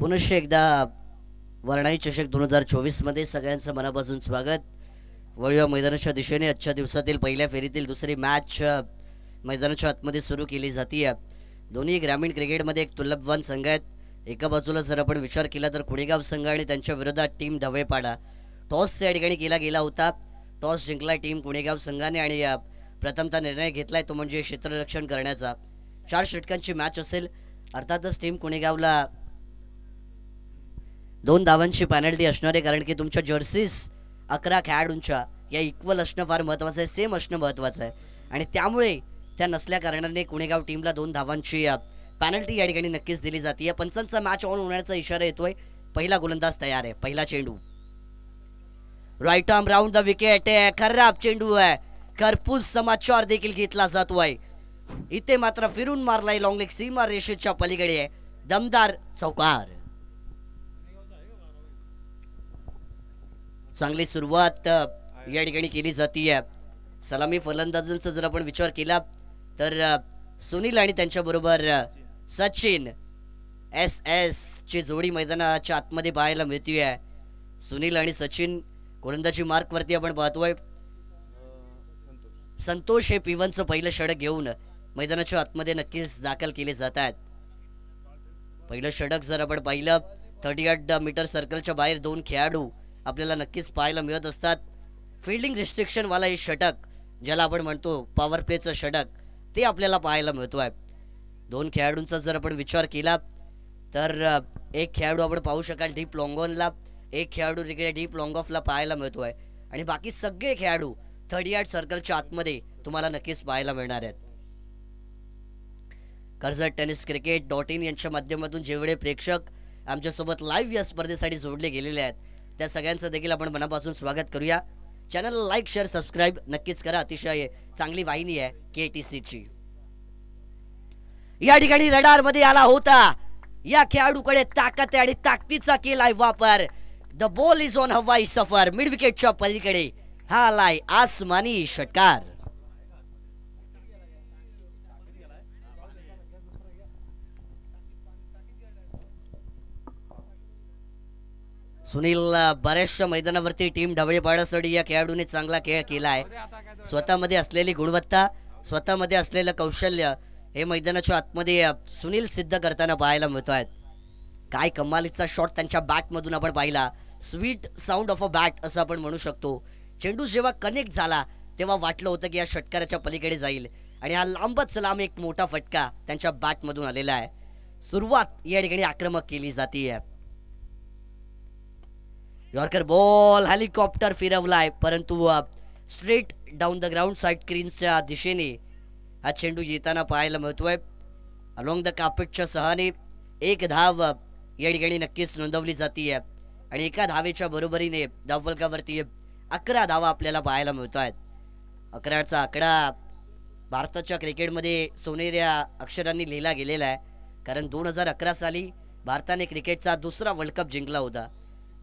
पुनश्च एकदा वर्णाई चषक 2024 मध्ये सगळ्यांचं मनापासून स्वागत. वळूया मैदानाच्या दिशेने. आजच्या दिवसातील पहिल्या फेरीतील दुसरी मॅच मैदानाच्या आतमध्ये सुरू केली जाते. दोन्ही ग्रामीण क्रिकेटमध्ये एक तुल्यबवान संघ आहेत. एका बाजूला जर आपण विचार केला तर कुणेगाव संघ आणि त्यांच्या विरोधात टीम ढवेपाडा. टॉस या ठिकाणी केला गेला होता. टॉस जिंकला टीम कुणेगाव संघाने आणि प्रथमतः निर्णय घेतलाय तो म्हणजे क्षेत्ररक्षण करण्याचा. 4 षटकांची मॅच असेल. अर्थातच टीम कुणेगावला 2 धावांची पेनल्टी असणार आहे, कारण की तुमच्या जर्सीज 11 खेळाडूंच्या या इक्वल असणं फार महत्त्वाचं आहे, सेम असणं महत्त्वाचं आहे. आणि त्यामुळे त्या नसल्या कारणाने कुणेगाव टीमला 2 धावांची पेनल्टी या ठिकाणी नक्कीच दिली जाते. पंचांचा मॅच ऑन होण्याचा इशारा येतोय. पहिला गोलंदाज तयार आहे. पहिला चेंडू right arm round the wicket आहे. खराब चेंडू आहे. खरपूस समाचार देखील घेतला जातोय. इथे मात्र फिरून मारलाय. लॉंग लेग सीमा रेषेच्या पलीकडे आहे. दमदार चौकार. चांगली सुरुवात या ठिकाणी केली जाते. सलामी फलंदाजांचा जर आपण विचार केला तर सुनील आणि त्यांच्याबरोबर सचिन एस ची जोडी मैदानाच्या आतमध्ये पाहायला मिळते. सुनील आणि सचिन गोलंदाजी मार्कवरती आपण पाहतोय. संतोष हे P1चं पहिलं षटक घेऊन मैदानाच्या आतमध्ये नक्कीच दाखल केले जात आहेत. पहिलं षटक जर आपण पाहिलं 38 मीटर सर्कलच्या बाहेर 2 खेळाडू आपल्याला नक्कीच पाहायला मिळत असतात. फिल्डिंग रिस्ट्रिक्शन वाला हे षटक ज्याला आपण म्हणतो पॉवर प्लेचं षटक ते आपल्याला पाहायला मिळतोय. 2 खेळाडूंचा जर आपण विचार केला तर एक खेळाडू आपण पाहू शकाल डीप लॉंग ऑनला, एक खेळाडू तिकडे डीप लॉंग ऑफला पाहायला मिळतोय आणि बाकी सगळे खेळाडू 38 सर्कलच्या आतमध्ये तुम्हाला नक्कीच पाहायला मिळणार आहेत. कर्जत टेनिस क्रिकेट.in यांच्या माध्यमातून जेवढे प्रेक्षक आमच्यासोबत लाईव्ह या स्पर्धेसाठी जोडले गेलेले आहेत त्या सगळ्यांचं देखील आपण मनापासून स्वागत करूया. चॅनल लाईक शेअर सबस्क्राईब नक्कीच करा. अतिशय चांगली वाहिनी आहे KTC ची. या ठिकाणी रडार मध्ये आला होता. या खेळाडूकडे ताकद आहे आणि ताकदीचा केलाय वापर. द बॉल इज ऑन हवाई सफर. मिड विकेटच्या पलीकडे हा आलाय आसमानी षटकार. सुनील बऱ्याचशा मैदानावरती टीम ढवळेपाडण्यासाठी या खेळाडूने चांगला खेळ केलाय. स्वतःमध्ये असलेली गुणवत्ता, स्वतःमध्ये असलेलं कौशल्य हे मैदानाच्या आतमध्ये सुनील सिद्ध करताना पाहायला मिळत आहेत. काय कमालीचा शॉट त्यांच्या बॅटमधून आपण पाहिला. Sweet sound of a bat असं आपण म्हणू शकतो. चेंडू जेव्हा कनेक्ट झाला तेव्हा वाटलं होतं की या षटकाराच्या पलीकडे जाईल आणि हा लांबच लांब एक मोठा फटका त्यांच्या बॅटमधून आलेला आहे. सुरुवात या ठिकाणी आक्रमक केली जाते. यॉर्कर बॉल हेलिकॉप्टर फिरवलाय परंतु straight down the ground side स्क्रीनच्या दिशेने हा चेंडू येताना पाहायला मिळतोय. अलॉंग द कार्पेटच्या सहाने 1 धाव या ठिकाणी नक्कीच नोंदवली जाते आणि एका धावेच्या बरोबरीने धावफलकावरती 11 धावा आपल्याला पाहायला मिळत आहेत. 11चा आकडा भारताच्या क्रिकेटमध्ये सोनेऱ्या अक्षरांनी लिहिला गेलेला आहे, कारण 2011 साली भारताने क्रिकेटचा दुसरा वर्ल्ड कप जिंकला होता.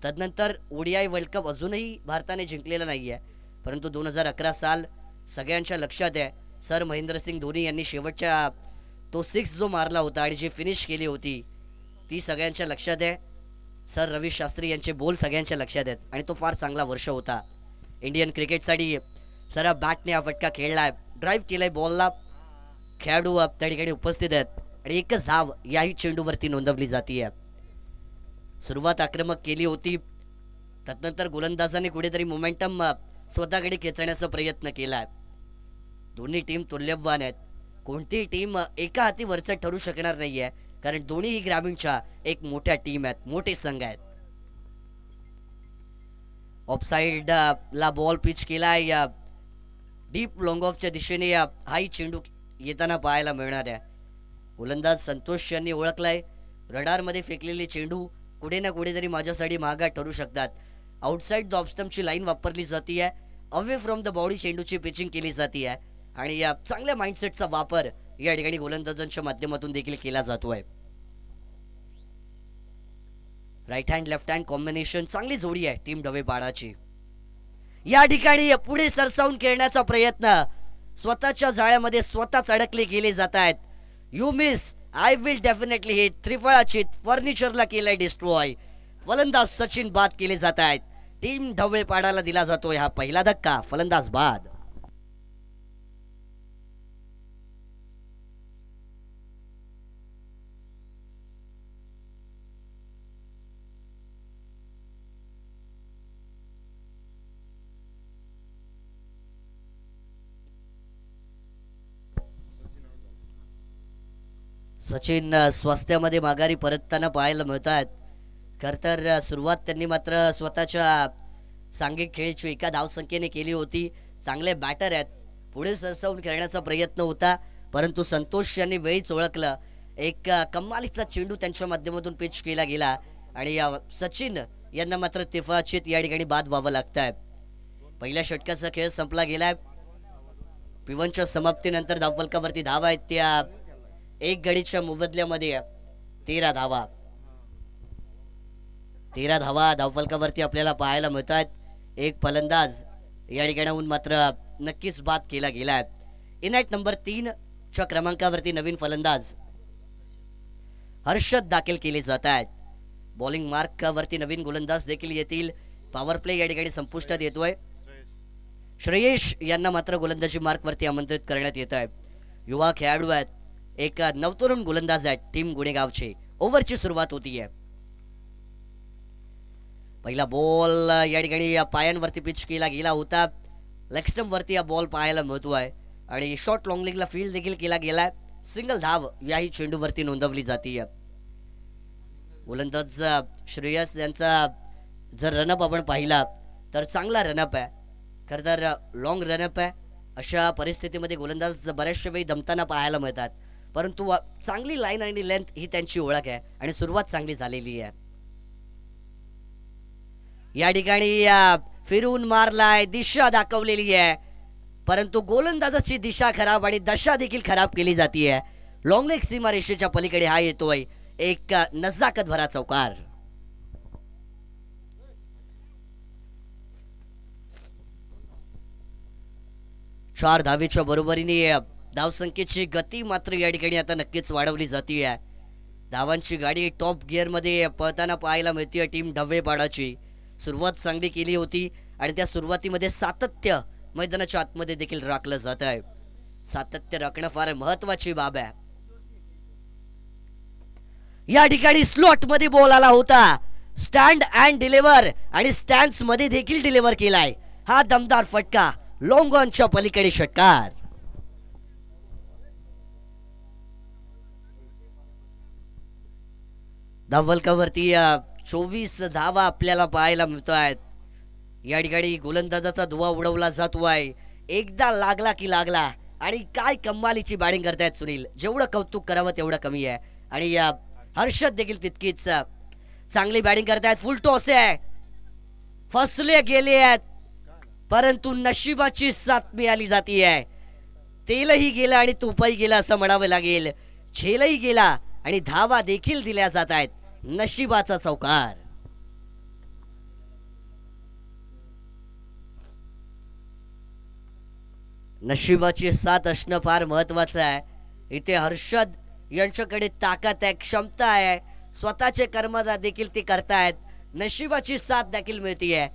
तदनंतर ODI वर्ल्ड कप अजूनही भारताने जिंकलेला नाही आहे, परंतु 2011 साल सगळ्यांच्या लक्षात आहे. सर महेंद्रसिंग धोनी यांनी शेवटच्या तो 6 जो मारला होता आणि जी फिनिश केली होती ती सगळ्यांच्या लक्षात आहे. सर रवी शास्त्री यांचे बोल सगळ्यांच्या लक्षात आहेत आणि तो फार चांगला वर्ष होता इंडियन क्रिकेटसाठी. सर बॅटने हा फटका खेळलाय, ड्राईव्ह केलाय बॉलला. खेळाडू त्या ठिकाणी उपस्थित आहेत आणि एकच धाव याही चेंडूवरती नोंदवली जाते. सुरुवात आक्रमक केली होती, त्यानंतर गोलंदाजाने कुठेतरी मोमेंटम स्वतःकडे खेचण्याचा प्रयत्न केलाय. दोन्ही टीम तुल्यबवान आहेत. कोणतीही टीम एका हाती वरचढ ठरू शकणार नाहीये, कारण दोन्हीही ग्रामीणच्या एक मोठ्या टीम आहेत, मोठे संघ आहेत. ऑफसाइड ला बॉल पिच केलाय. डीप लॉंग ऑफच्या दिशेने हाही चेंडू येताना पाहायला मिळणार आहे. गोलंदाज संतोष यांनी ओळखलाय रडारमध्ये फेकलेले चेंडू कुठे ना कुठेतरी माझ्यासाठी महागात ठरू शकतात. आउटसाइड द ऑफस्टम्पची लाईन वापरली जाते. अवे फ्रॉम द बॉडी चेंडूची पिचिंग केली जाते आणि या चांगल्या माइंडसेटचा वापर या ठिकाणी गोलंदाजांच्या माध्यमातून देखील केला जातोय. Right hand left hand combination चांगली जोडी आहे टीम ढवेपाडाची. या ठिकाणी पुढे सरसावून खेळण्याचा प्रयत्न, स्वतःच्या जाळ्यामध्ये स्वतःच अडकले गेले जात आहेत. You miss I will definitely hit. त्रिफळाची फर्निचरला केलंय डिस्ट्रॉय. फलंदाज सचिन बाद केले जात आहेत. टीम ढवळेपाडाला दिला जातोय हा पहिला धक्का. फलंदाज बाद. सचिन स्वास्थ्यामध्ये माघारी परतताना पाहायला मिळत आहेत. खर तर सुरुवात त्यांनी मात्र स्वतःच्या सांघिक खेळीची एका धावसंख्येने केली होती. चांगले बॅटर आहेत. पुढे सरसावून खेळण्याचा प्रयत्न होता, परंतु संतोष यांनी वेळीच ओळखलं. एक कमालीचा चेंडू त्यांच्या माध्यमातून पिच केला गेला आणि सचिन यांना मात्र तिफाचीत या ठिकाणी बाद व्हावं लागत आहे. पहिल्या षटकाचा खेळ संपला गेलाय. पिवनच्या समाप्तीनंतर धावफलकावरती धावा आहेत त्या एक गडीच्या मोबदल्यामध्ये 13 धावा. 13 धावा धावफलकावरती आपल्याला पाहायला मिळत आहेत. एक फलंदाज या ठिकाणाहून मात्र नक्कीच बाद केला गेलाय. इनॅट नंबर 3 च्या क्रमांकावरती नवीन फलंदाज हर्षद दाखल केले जात आहेत. बॉलिंग मार्कवरती नवीन गोलंदाज देखील येतील. पॉवर प्ले या ठिकाणी संपुष्टात येतोय. श्रेयश यांना मात्र गोलंदाजी मार्कवरती आमंत्रित करण्यात येत आहे. युवा खेळाडू आहेत. एक नवतरुण गोलंदाज आहेत टीम गुणेगावचे. ओव्हरची सुरुवात होतीये. पहिला बॉल या ठिकाणी पायांवरती पिच केला गेला होता. लेग स्टंप वरती हा बॉल पाहायला मिळतोय आणि शॉर्ट लॉंग लेगला फील्ड देखील केला गेलाय. सिंगल धाव याही चेंडूवरती नोंदवली जाते. गोलंदाज श्रेयस यांचा जर रनअप आपण पाहिला तर चांगला रनअप आहे. खरं तर लॉंग रनअप आहे. अशा परिस्थितीमध्ये गोलंदाज बऱ्याचशा वेळी दमताना पाहायला मिळतात, परंतु चांगली लाईन आणि लेंथ ही त्यांची ओळख आहे आणि सुरुवात चांगली झालेली आहे. या ठिकाणी फिरून मारलाय, दिशा दाखवलेली आहे, परंतु गोलंदाजाची दिशा खराब आणि दशा देखील खराब केली जाते. लॉंग लेग सीमा रेषेच्या पलीकडे हा येतोय एक नजाकत भरा चौकार. चार धावेच्या बरोबरीने धावसंख्येची गती मात्र या ठिकाणी आता नक्कीच वाढवली जाते. धावांची गाडी टॉप गिअर मध्ये पळताना पाहायला मिळते टीम ढवळेपाडाची. सुरुवात चांगली केली होती आणि त्या सुरुवातीमध्ये सातत्य मैदानाच्या आतमध्ये देखील राखलं जात आहे. सातत्य राखणं फार महत्वाची बाब आहे. या ठिकाणी स्लॉट मध्ये बॉल आला होता. स्टँड अँड डिलिव्हर आणि स्टँड्स मध्ये देखील डिलिव्हर केलाय. हा दमदार फटका. लॉंग ऑनच्या पलीकडे षटकार. धावफलकावरती 24 धावा आपल्याला पाहायला मिळत आहेत. या ठिकाणी गोलंदाजाचा धुवा उडवला जातोय. एकदा लागला की लागला आणि काय कमालीची बॅटिंग करतायत सुनील. जेवढं कौतुक करावं तेवढं कमी आहे. आणि हर्षद देखील तितकीच चांगली बॅटिंग करतायत. फुल टॉस आहे, फसले गेले आहेत, परंतु नशिबाची साथ मिळाली जातीये. तेलही गेला आणि तुपही गेला असं म्हणावं लागेल. झेलही गेला आणि धावा देखील दिल्या जात आहेत. नशिबाचा चौकार. नशिबाची साथ असणं फार महत्वाचं आहे. इथे हर्षद यांच्याकडे ताकद आहे, क्षमता आहे, स्वतःचे कर्म देखील ते करतायत. नशिबाची साथ देखील मिळतीये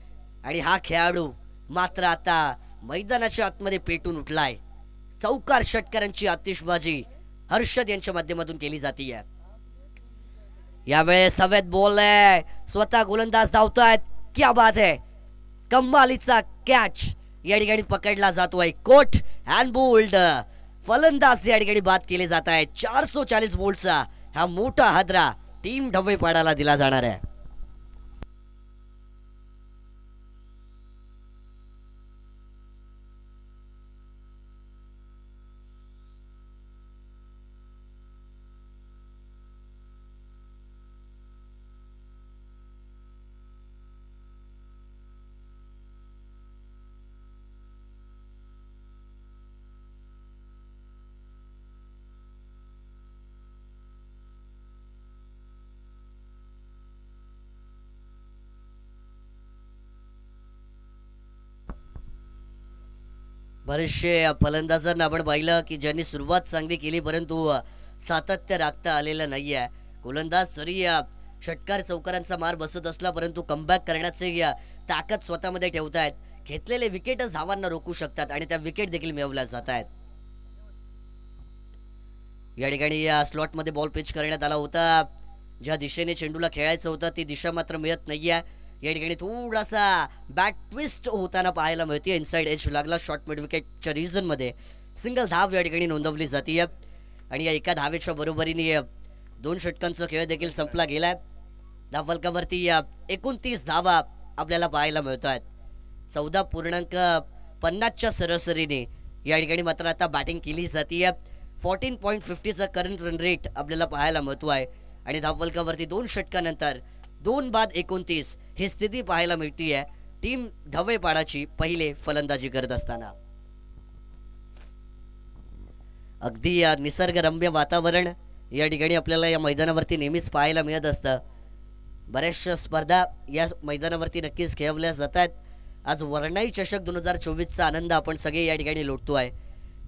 आणि हा खेळाडू मात्र आता मैदानाच्या आतमध्ये पेटून उठलाय. चौकार षटकारांची आतिषबाजी हर्षद यांच्या माध्यमातून केली जाते. यावेळेस सफेद बॉल आहे. स्वतः गोलंदाज धावतायत. क्या बात है. कमालीचा कॅच या ठिकाणी पकडला जातोय. Caught and bowled. फलंदाज या ठिकाणी बाद केले जात आहेत. 440 बोल्टचा हा मोठा हादरा टीम ढवळेपाडाला दिला जाणार आहे. बरेचसे फलंदाजांना आपण पाहिलं की ज्यांनी सुरुवात चांगली केली, परंतु सातत्य राखता आलेलं नाहीये. गोलंदाज जरी षटकार चौकारांचा मार बसत असला परंतु कमबॅक करण्याचे ताकद स्वतःमध्ये ठेवतायत. घेतलेले विकेटच धावांना रोखू शकतात आणि त्या विकेट देखील मिळवल्या जात आहेत. या ठिकाणी या स्लॉटमध्ये बॉल पिच करण्यात आला होता. ज्या दिशेने चेंडूला खेळायचं होतं ती दिशा मात्र मिळत नाहीये. या ठिकाणी थोडासा बॅट ट्विस्ट होताना पाहायला मिळते. इनसाइड एज लागला शॉर्ट मिड विकेटच्या रिझनमध्ये. सिंगल धाव या ठिकाणी नोंदवली जाते आणि या एका धावेच्या बरोबरीने 2 षटकांचा खेळ देखील संपला गेलाय. धावफलकावरती 29 धावा आपल्याला पाहायला मिळत आहेत. 14.50च्या सरासरीने या ठिकाणी मात्र आता बॅटिंग केली जाते. 14.50चा करंट रन रेट आपल्याला पाहायला मिळतो आहे आणि धावफलकावरती 2 षटकानंतर 2 बाद 29 ही स्थिती पाहायला मिळतीये टीम ढवेपाडाची पहिले फलंदाजी करत असताना. अगदी निसर्गरम्य वातावरण या ठिकाणी आपल्याला या मैदानावरती नेहमीच पाहायला मिळत असतं. बऱ्याचशा स्पर्धा या मैदानावरती नक्कीच खेळवल्या जातात. आज वर्णाई चषक 2024चा आनंद आपण सगळे या ठिकाणी लुटतो आहे.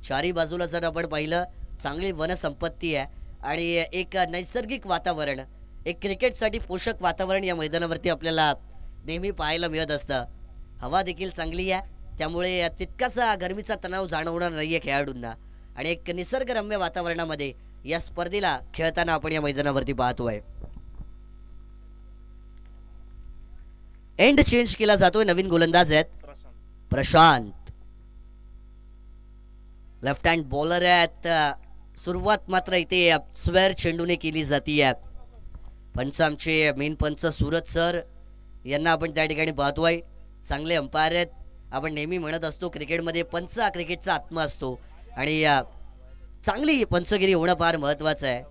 चारी बाजूला जर आपण पाहिलं चांगली वनसंपत्ती आहे आणि एक नैसर्गिक वातावरण, एक क्रिकेटसाठी पोषक वातावरण या मैदानावरती आपल्याला नेहमी पाहायला मिळत असतं. हवा देखील चांगली आहे त्यामुळे तितकासा गरमीचा तणाव जाणवणार नाहीये खेळाडूंना आणि एक निसर्गरम्य वातावरणामध्ये या स्पर्धेला खेळताना आपण या मैदानावरती पाहतोय. एंड चेंज केला जातोय. नवीन गोलंदाज आहेत प्रशांत. लेफ्ट हँड बॉलर आहेत. सुरुवात मात्र इथे स्क्वेअर चेंडूने केली जाते. पंच आमचे मेन पंच सूरज सर यांना आपण त्या ठिकाणी पाहतोय. चांगले अंपायर आहेत. आपण नेहमी म्हणत असतो क्रिकेटमध्ये पंच हा क्रिकेटचा आत्मा असतो आणि चांगली पंचगिरी होणं फार महत्वाचं आहे.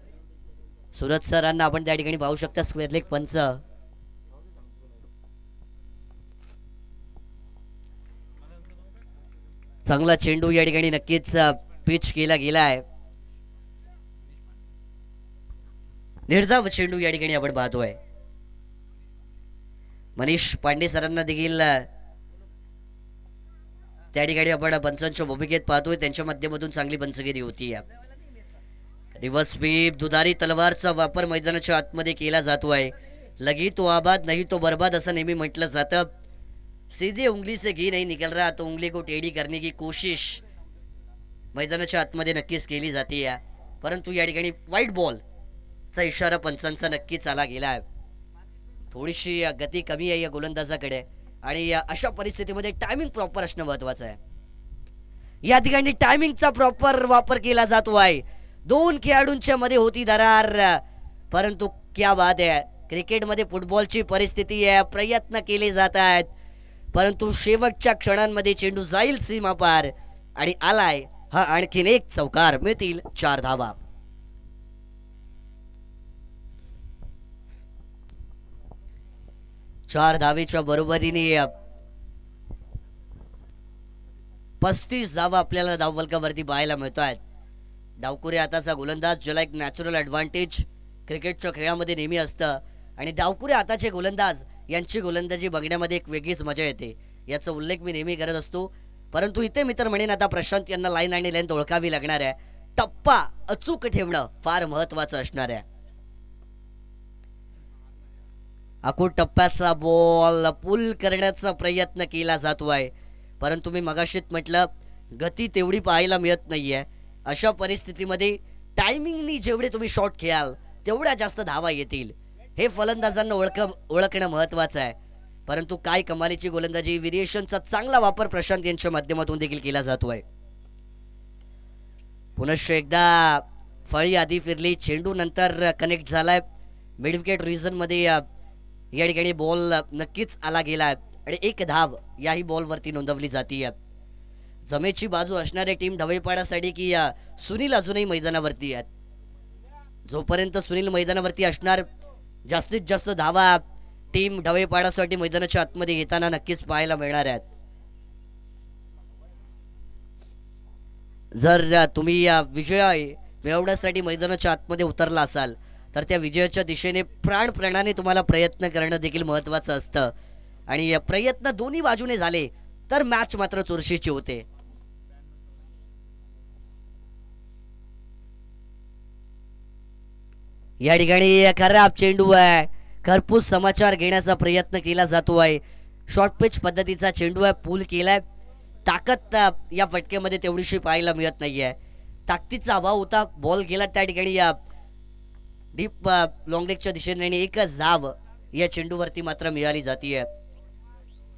सूरज सरांना आपण त्या ठिकाणी पाहू शकता. स्क्वेअर लेग पंच. चांगला चेंडू या ठिकाणी नक्कीच पिच केला गेलाय. निर्धाव चेंडू या ठिकाणी आपण पाहतोय. मनीष पांडे सरांना देखील त्या ठिकाणी आपण पंचांच्या भूमिकेत पाहतोय. त्यांच्या माध्यमातून चांगली पंचगिरी होती. रिव्हर्स स्वीप दुधारी तलवारचा वापर मैदानाच्या आतमध्ये केला जातोय. लगी तो आबाद नहीं तो बर्बाद असं नेहमी म्हटलं जातं. सीधे उंगली से घी नहीं निकल रहा तो उंगली को टेढ़ी करने की कोशिश मैदानाच्या आतमध्ये नक्कीच केली जाते. परंतु या ठिकाणी व्हाईट बॉल चा इशारा पंचांचा नक्कीच आला गेला. थोडीशी गती कमी आहे या गोलंदाजाकडे आणि अशा परिस्थितीमध्ये टायमिंग प्रॉपर असणं महत्वाचं आहे. या ठिकाणी टायमिंगचा प्रॉपर वापर केला जातो आहे. 2 खेळाडूंच्या मध्ये होती दरार परंतु क्या बात आहे. क्रिकेटमध्ये फुटबॉलची परिस्थिती आहे. प्रयत्न केले जात आहेत परंतु शेवटच्या क्षणांमध्ये चेंडू जाईल सीमा पार आणि आलाय हा आणखीन एक चौकार. मिळतील 4 धावा. चार धावेच्या बरोबरीने 35 धावा आपल्याला धावफलकावरती पाहायला मिळत आहेत. डावकुरे हाताचा गोलंदाज ज्याला एक नॅचरल ॲडव्हान्टेज क्रिकेटच्या खेळामध्ये नेहमी असतं आणि डावकुरे हाताचे गोलंदाज यांची गोलंदाजी बघण्यामध्ये एक वेगळीच मजा येते. याचा उल्लेख मी नेहमी करत असतो. परंतु इथे मित्र म्हणेन आता प्रशांत यांना लाईन आणि लेंथ ओळखावी लागणार आहे. टप्पा अचूक ठेवणं फार महत्वाचं असणार आहे. आखूड टप्प्याचा बॉल पुल करण्याचा प्रयत्न केला जातो आहे परंतु मी मगाशीच म्हटलं गती तेवढी पाहायला मिळत नाहीये. अशा परिस्थितीमध्ये टायमिंगनी जेवढे तुम्ही शॉट खेळाल तेवढ्या जास्त धावा येतील. हे फलंदाजांना ओळखणं महत्वाचं आहे. परंतु काय कमालीची गोलंदाजी. व्हेरिएशनचा चांगला वापर प्रशांत यांच्या माध्यमातून देखील केला जातोय. पुनश्च एकदा फळी आधी फिरली. चेंडू नंतर कनेक्ट झालाय. मिड विकेट रिजन मध्ये या ठिकाणी बॉल नक्कीच आला गेलाय आणि 1 धाव याही बॉलवरती नोंदवली जाते. जमेची बाजू असणारे टीम ढवेपाडासाठी की सुनील अजूनही मैदानावरती आहेत. जोपर्यंत सुनील मैदानावरती असणार जास्तीत जास्त धावा टीम ढवेपाडासाठी मैदानाच्या आतमध्ये येताना नक्कीच पाहायला मिळणार आहेत. जर तुम्ही विजय मिळवण्यासाठी मैदानाच्या आतमध्ये उतरला असाल तर त्या विजयाच्या दिशेने प्राणप्रणाने तुम्हाला प्रयत्न करणं देखील महत्त्वाचं असतं आणि प्रयत्न दोन्ही बाजूने झाले तर मॅच मात्र चुरशीची होते. या ठिकाणी खराब चेंडू आहे. खरपूस समाचार घेण्याचा प्रयत्न केला जातो आहे. शॉर्ट पिच पद्धतीचा चेंडू आहे, पूल केलाय. ताकद या फटकेमध्ये तेवढीशी पाहायला मिळत नाहीये. ताकदीचा अभाव होता. बॉल गेला त्या ठिकाणी या डीप लॉंग लेगच्या दिशेने आणि एकच धाव या चेंडूवरती मात्र मिळाली जातीये.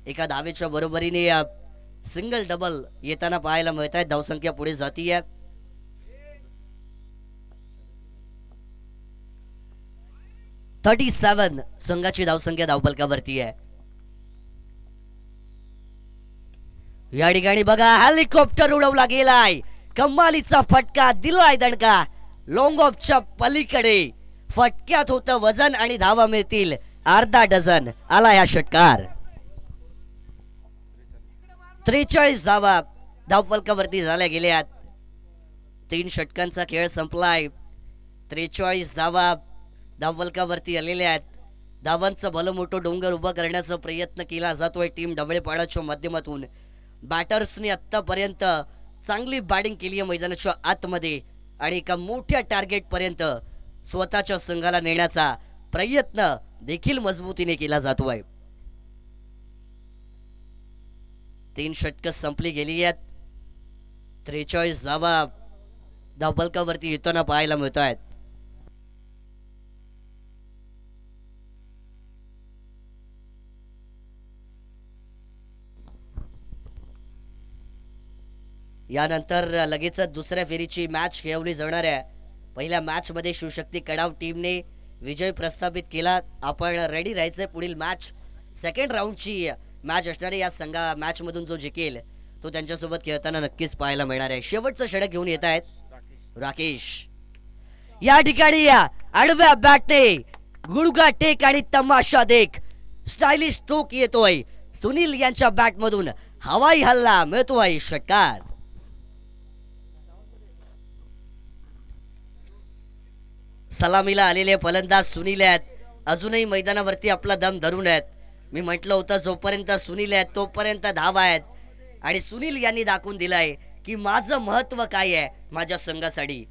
एका धावेच्या बरोबरीने सिंगल डबल येताना पाहायला मिळत आहे. धावसंख्या पुढे जातीये. $37 संघाची धावसंख्या धावफलकावरती आहे. या ठिकाणी बघा हेलिकॉप्टर उडवला गेलाय. कमालीचा फटका दिलाय दणका. लॉंग ऑफच्या पलीकडे फटक्यात होतं वजन आणि धावा मिळतील अर्धा डझन. आला या षटकार. 43 धावा धावफलकावरती झाल्या गेल्यात. 3 षटकांचा खेळ संपलाय. 43 धावा धावफलकावरती आलेल्या आहेत. धावांचा भलं मोठं डोंगर उभा करण्याचा प्रयत्न केला जातोय टीम ढवळेपाड्याच्या माध्यमातून. बॅटर्सनी आतापर्यंत चांगली बॅटिंग केली आहे मैदानाच्या आतमध्ये आणि एका मोठ्या टार्गेट पर्यंत स्वतःच्या संघाला नेण्याचा प्रयत्न देखील मजबूतीने केला जातोय. 3 षटकं संपली गेली आहेत. 43 धावा धावफलकावरती येताना पाहायला मिळत आहेत. यानंतर लगेचच दुसऱ्या फेरीची मॅच खेळवली जाणार आहे. पहिल्या मॅच मध्ये शिवशक्ती कडाव टीमने विजय प्रस्थापित केला. आपण रेडी राहायचंय. पुढील मॅच सेकंड राऊंडची मॅच असणारे. या संघा मॅच मधून जो जिंकेल तो त्यांच्यासोबत खेळताना नक्कीच पाहायला मिळणार आहे. शेवटचं षटक घेऊन येत आहेत राकेश. या ठिकाणी आडव्या बॅटने गुडघा टेक आणि तमाशा देख स्टायलिश स्ट्रोक येतोय. सुनील यांच्या बॅट मधून हवाई हल्ला मिळतोय षटकार. सलामीला आलेले फलंदाज सुनील आहेत. अजूनही मैदानावरती आपला दम धरून आहेत. मी म्हटलं होतं जोपर्यंत सुनील आहेत तोपर्यंत धावा आहेत आणि सुनील यांनी दाखवून दिलाय की माझं महत्व काय आहे. माझ्या संघासाठी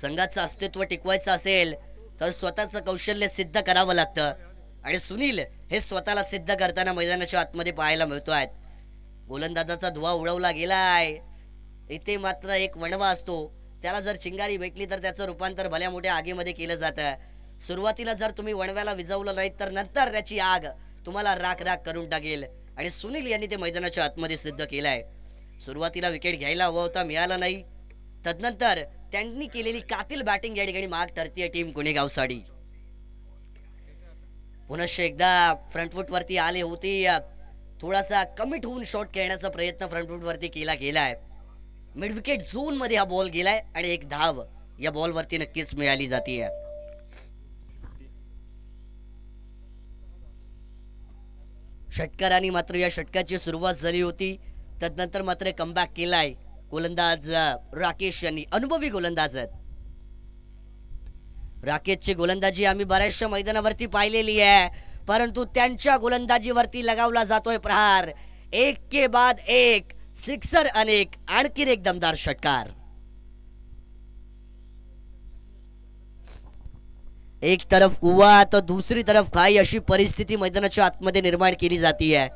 संघाचं अस्तित्व टिकवायचं असेल तर स्वतःचं कौशल्य सिद्ध करावं लागतं आणि सुनील हे स्वतःला सिद्ध करताना मैदानाच्या आतमध्ये पाहायला मिळतोय. गोलंदाजाचा धुवा उडवला गेलाय. इथे मात्र एक वणवा असतो. त्याला जर चिंगारी भेटली तर त्याचं रूपांतर भल्या मोठ्या आगीमध्ये केलं जातं. सुरुवातीला जर तुम्ही वणव्याला विझवलं नाही तर नंतर त्याची आग तुम्हाला राख राख करून टाकेल आणि सुनील यांनी ते मैदानाच्या आतमध्ये सिद्ध केलंय. सुरुवातीला विकेट घ्यायला हवा होता, मिळाला नाही. तदनंतर त्यांनी केलेली कातिल बॅटिंग या ठिकाणी माग ठरतीये टीम गुणेगावसाठी. पुनश्च एकदा फ्रंट फूट वरती आले होते. थोडासा कमिट होऊन शॉट खेळण्याचा प्रयत्न फ्रंट फूट वरती केला गेलाय. मिड विकेट झोन मध्ये हा बॉल गेलाय आणि एक धाव या बॉल वरती नक्कीच मिळाली जाते. षटकारांनी मात्र या षटकाची सुरुवात झाली होती. तदनंतर मात्र कमबॅक केलाय गोलंदाज राकेश यांनी. अनुभवी गोलंदाज आहेत. राकेशची गोलंदाजी आम्ही बऱ्याचशा मैदानावरती पाहिलेली आहे, परंतु त्यांच्या गोलंदाजीवरती लगावला जातोय प्रहार. एक के बाद एक सिक्सर अनेक. आणखी एक दमदार षटकार. एक तरफ कुवा तर दूसरी तरफ खाई अशी परिस्थिती मैदानाच्या आतमध्ये निर्माण केली जातीये.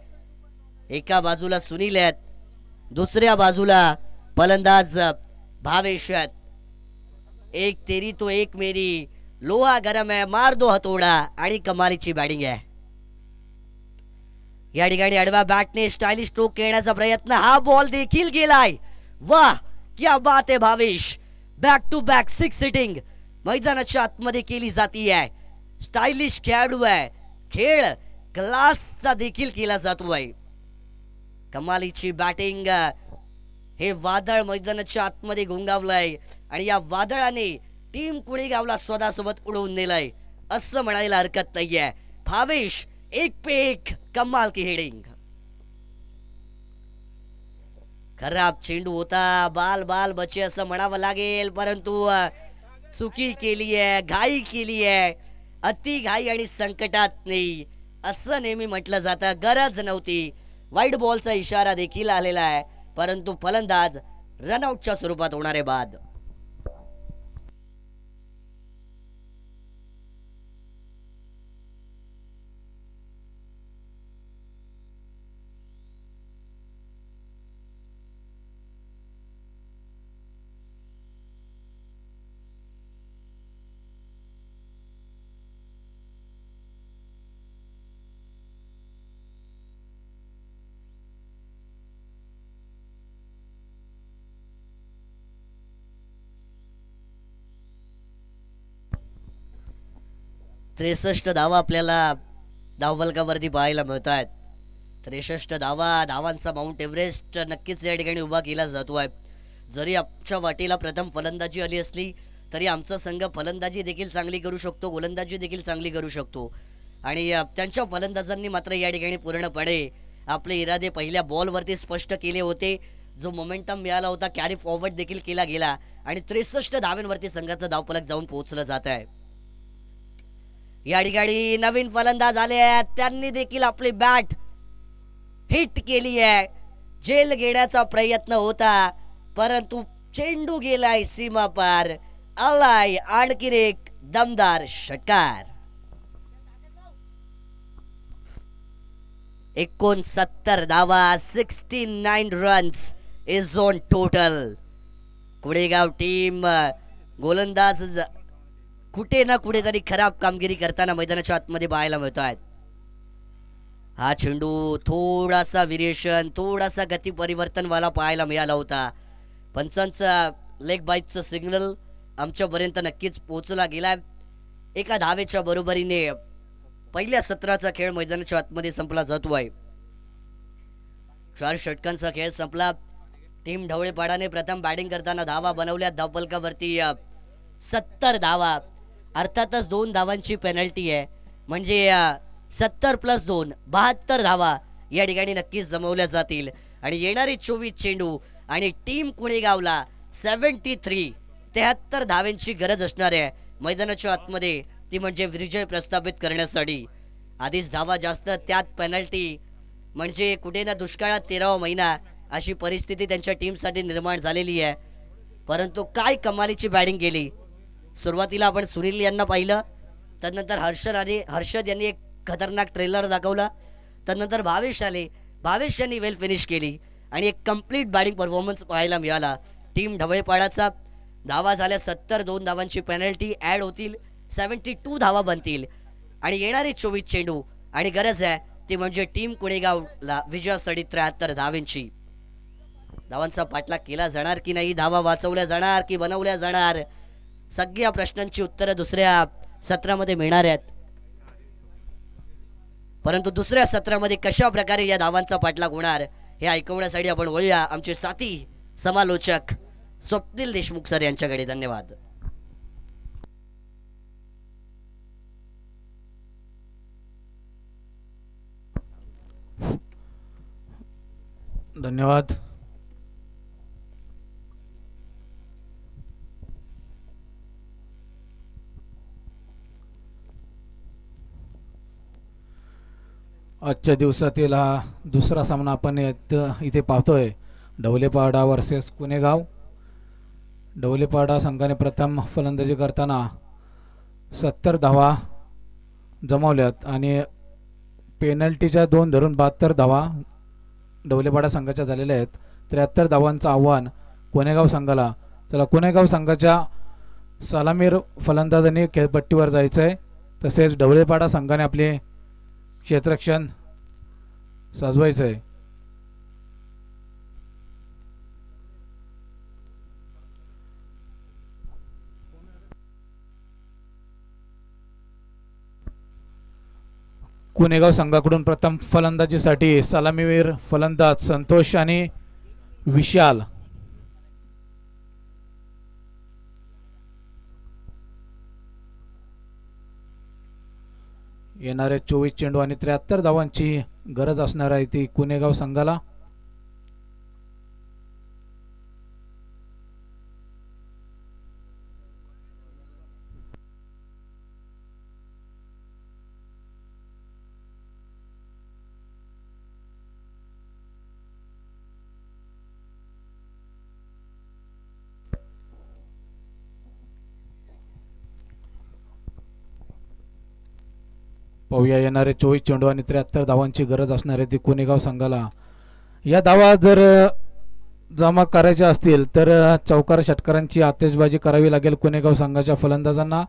एका बाजूला सुनील आहेत, दुसऱ्या बाजूला फलंदाज भावेश आहेत. एक तेरी तो एक मेरी, लोहा गरम है मार दो हतोडा आणि कमालीची बॅटिंग आहे. या ठिकाणी आडव्या बॅटने स्टायलिश स्ट्रोक खेळण्याचा प्रयत्न. हा बॉल देखील गेलाय. वाह क्या बात आहे Bhavesh. Back to back 6 hitting मैदानाच्या आतमध्ये केली जातीये. स्टायलिश खेळाडू आहे. खेळ क्लासचा देखील केला जातोय. कमालीची बॅटिंग. हे वादळ मैदानाच्या आतमध्ये घोंगावलंय आणि या वादळाने टीम कुणेगावला स्वतःसोबत उडवून नेलंय असं म्हणायला हरकत नाहीये. भावेश एक पे एक कमाल की हेडिंग. खराब चेंडू होता. बाल बाल बचे असं म्हणावं लागेल, परंतु चुकी केली आहे, घाई केली आहे. अति घाई आणि संकटात नाही असं नेहमी म्हटलं जातं. गरज नव्हती. वाईड बॉलचा इशारा देखील आलेला आहे, परंतु फलंदाज रनआउटच्या स्वरूपात होणारे बाद. 63 धावा आपल्याला धावफलकावरती पाहायला मिळत आहेत. 63 धावांचा माउंट एव्हरेस्ट नक्कीच या ठिकाणी उभा केला जातो आहे. जरी आमच्या वाटेला प्रथम फलंदाजी आली असली तरी आमचा संघ फलंदाजी देखील चांगली करू शकतो, गोलंदाजी देखील चांगली करू शकतो. आणि त्यांच्या फलंदाजांनी मात्र या ठिकाणी पूर्णपणे आपले इरादे पहिल्या बॉलवरती स्पष्ट केले होते. जो मोमेंटम मिळाला होता कॅरी फॉरवर्ड देखील केला गेला आणि 63 धावांवरती संघाचं धावफलक जाऊन पोहोचलं जात आहे. या ठिकाणी नवीन फलंदाज आले आहेत, त्यांनी देखील आपली बॅट हिट केली आहे. जेल घेण्याचा प्रयत्न होता परंतु चेंडू गेलाय सीमा पार. आलाय आणखी एक दमदार षटकार. 69 धावा, 69 runs is on total. Kudegaon team गोलंदाज कुठे ना कुठेतरी खराब कामगिरी करताना मैदानाच्या आतमध्ये पाहायला मिळत आहेत. हा चेंडू थोडासा व्हेरिएशन, थोडासा गती परिवर्तन वाला पाहायला मिळाला होता. पंचांचा लेग बाईटचं सिग्नल आमच्यापर्यंत नक्कीच पोहोचला गेला. एका धावेच्या बरोबरीने पहिल्या सत्राचा खेळ मैदानाच्या आतमध्ये संपला जातो आहे. 4 षटकांचा खेळ संपला. टीम ढवळेपाडाने प्रथम बॅटिंग करताना धावा बनवल्या. धावफलकावरती 70 धावा, अर्थातच 2 धावांची पेनल्टी आहे म्हणजे 70 + 2 72 धावा या ठिकाणी नक्कीच जमवल्या जातील. आणि येणारी 24 चेंडू आणि टीम कुणेगावला 73 धावांची गरज असणार आहे मैदानाच्या आतमध्ये, ती म्हणजे विजय प्रस्थापित करण्यासाठी. आधीच धावा जास्त, त्यात पेनल्टी, म्हणजे कुठे ना दुष्काळात 13वा महिना अशी परिस्थिती त्यांच्या टीमसाठी निर्माण झालेली आहे. परंतु काय कमालीची बॅटिंग केली. सुरुवातीला आपण सुनील यांना पाहिलं, त्यानंतर हर्षद यांनी एक खतरनाक ट्रेलर दाखवला, त्यानंतर भावेश आले, भावेश यांनी वेल फिनिश केली आणि एक कंप्लीट बॅटिंग परफॉर्मन्स पाहायला मिळाला टीम ढवळेपाडाचा. धावा झाल्या 70, 2 धावांची पेनल्टी ॲड होतील, 72 धावा बनतील आणि येणारे 24 चेंडू आणि गरज आहे ती म्हणजे टीम कुणेगावला विजयासाठी 73 धावांची. धावांचा पाठलाग केला जाणार की नाही, धावा वाचवल्या जाणार की बनवल्या जाणार, सगळ्या प्रश्नांची उत्तरं दुसऱ्या सत्रामध्ये मिळणार आहेत. परंतु दुसऱ्या सत्रामध्ये कशा प्रकारे या धावांचा पाठलाग होणार हे ऐकवण्यासाठी आपण वळूया आमचे साथी समालोचक स्वप्नील देशमुख सर यांच्याकडे. धन्यवाद. धन्यवाद. आजच्या दिवसातील हा दुसरा सामना आपण इथे पाहतोय. ढवळेपाडा वर्सेस कुणेगाव. ढवळेपाडा संघाने प्रथम फलंदाजी करताना 70 धावा जमवल्यात आणि पेनल्टीच्या 2 धरून 72 धावा ढवळेपाडा संघाच्या झालेल्या आहेत. 73 धावांचं आव्हान कुणेगाव संघाला. चला, कुणेगाव संघाच्या सलामीर फलंदाजांनी खेळपट्टीवर जायचं आहे, तसेच ढवळेपाडा संघाने आपले क्षेत्ररक्षण सजवायचं आहे. कुणेगाव संघाकडून प्रथम फलंदाजीसाठी सलामीवीर फलंदाज संतोष आणि विशाल. येणारे 24 चेंडू आणि 73 धावांची गरज असणार आहे ती कुणेगाव संघाला. पाहूया, येणारे 24 चेंडू आणि 73 धावांची गरज असणार आहे ती कुणेगाव संघाला. या धावा जर जमा करायच्या असतील तर चौकार षटकारांची आतिषबाजी करावी लागेल कुणेगाव संघाच्या फलंदाजांना.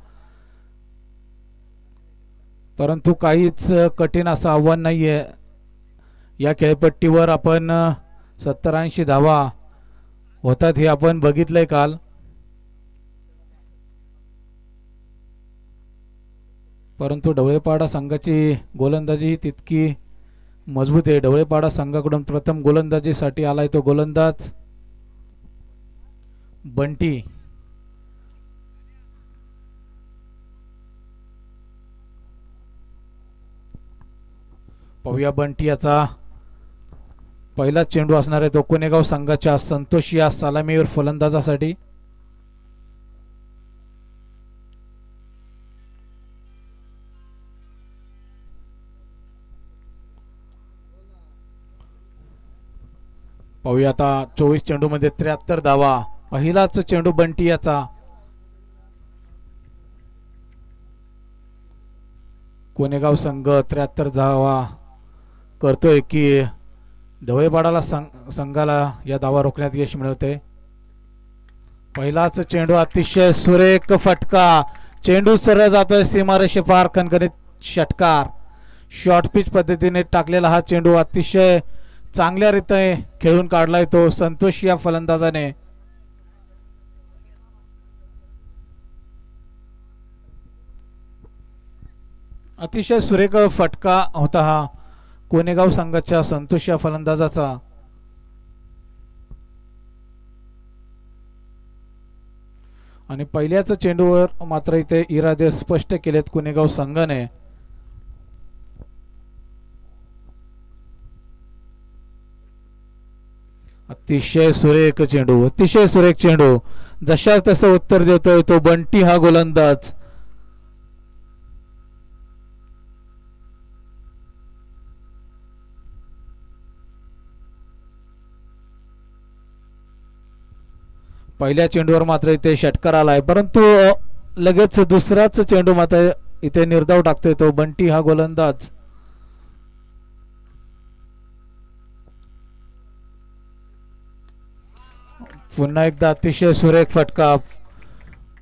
परंतु काहीच कठीण असं आव्हान नाही आहे. या खेळपट्टीवर आपण 70-80 धावा होतात हे आपण बघितलंय काल. परंतु ढवळेपाडा संघाची गोलंदाजी ही तितकी मजबूत आहे. ढवळेपाडा संघाकडून प्रथम गोलंदाजीसाठी आलाय तो गोलंदाज बंटी. पाहूया बंटी याचा पहिला चेंडू असणार आहे तो कोनेगाव संघाच्या संतोष या सलामीवर फलंदाजासाठी. पाहूया आता 24 चेंडू मध्ये 73 धावा. पहिलाच चेंडू बंटी याचा. कोनेगाव संघ 73 धावा करतोय की ढवळेपाडाला संघाला या धावा रोखण्यात यश मिळवते. पहिलाच चेंडू अतिशय सुरेख फटका. चेंडू सरळ जातोय सीमारेषे पार. खणखणीत षटकार. शॉर्ट पिच पद्धतीने टाकलेला हा चेंडू अतिशय चांगल्या रीतीने खेळून काढलाय तो संतोष या फलंदाजाने. अतिशय सुरेख फटका होता हा कोनेगाव संघाच्या संतोष या फलंदाजाचा. आणि पहिल्याच चेंडूवर मात्र इथे इरादे स्पष्ट केलेत कोनेगाव संघाने. अतिशय सुरेख चेंडू. अतिशय सुरेख चेंडू. जशाच तसं उत्तर देतोय तो बंटी हा गोलंदाज. पहिल्या चेंडूवर मात्र इथे षटकार आलाय परंतु लगेच दुसराच चेंडू मात्र इथे निर्धाव टाकतोय तो बंटी हा गोलंदाज. पुन्हा एकदा अतिशय सुरेख फटका.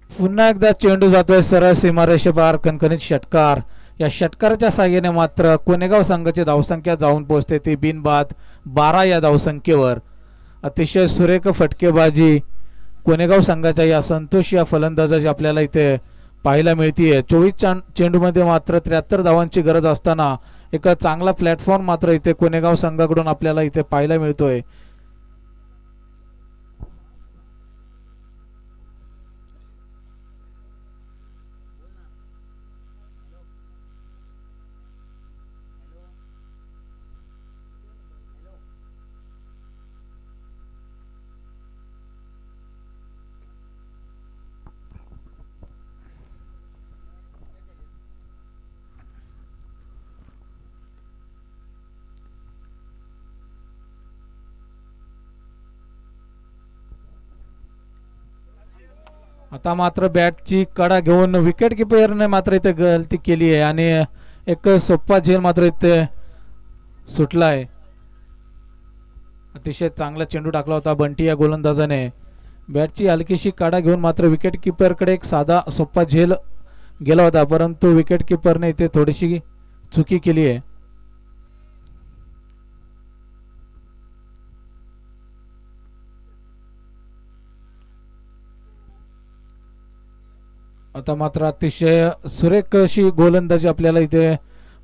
पुन्हा एकदा चेंडू जातोय सरळ सीमारेषे पार. खणखणीत षटकार. या षटकाराच्या साहाय्याने मात्र कोनेगाव संघाची धावसंख्या जाऊन पोहोचते ती बिनबाद 12 या धावसंख्येवर. अतिशय सुरेख फटकेबाजी कोनेगाव संघाच्या या संतोष या फलंदाजाची आपल्याला इथे पाहायला मिळतीये. 24 चेंडू मध्ये मात्र 73 धावांची गरज असताना एक चांगला प्लॅटफॉर्म मात्र इथे कोनेगाव संघाकडून आपल्याला इथे पाहायला मिळतोय. आता मात्र बॅटची कडा घेऊन विकेट किपरने मात्र इथे गलती केली आहे आणि एक सोप्पा झेल मात्र इथे सुटला आहे. अतिशय चांगला चेंडू टाकला होता बंटी या गोलंदाजाने. बॅटची हलकीशी कडा घेऊन मात्र विकेट किपरकडे एक साधा सोप्पा झेल गेला होता परंतु विकेट किपरने इथे थोडीशी चुकी केली आहे. आता मात्र अतिशय सुरेख अशी गोलंदाजी आपल्याला इथे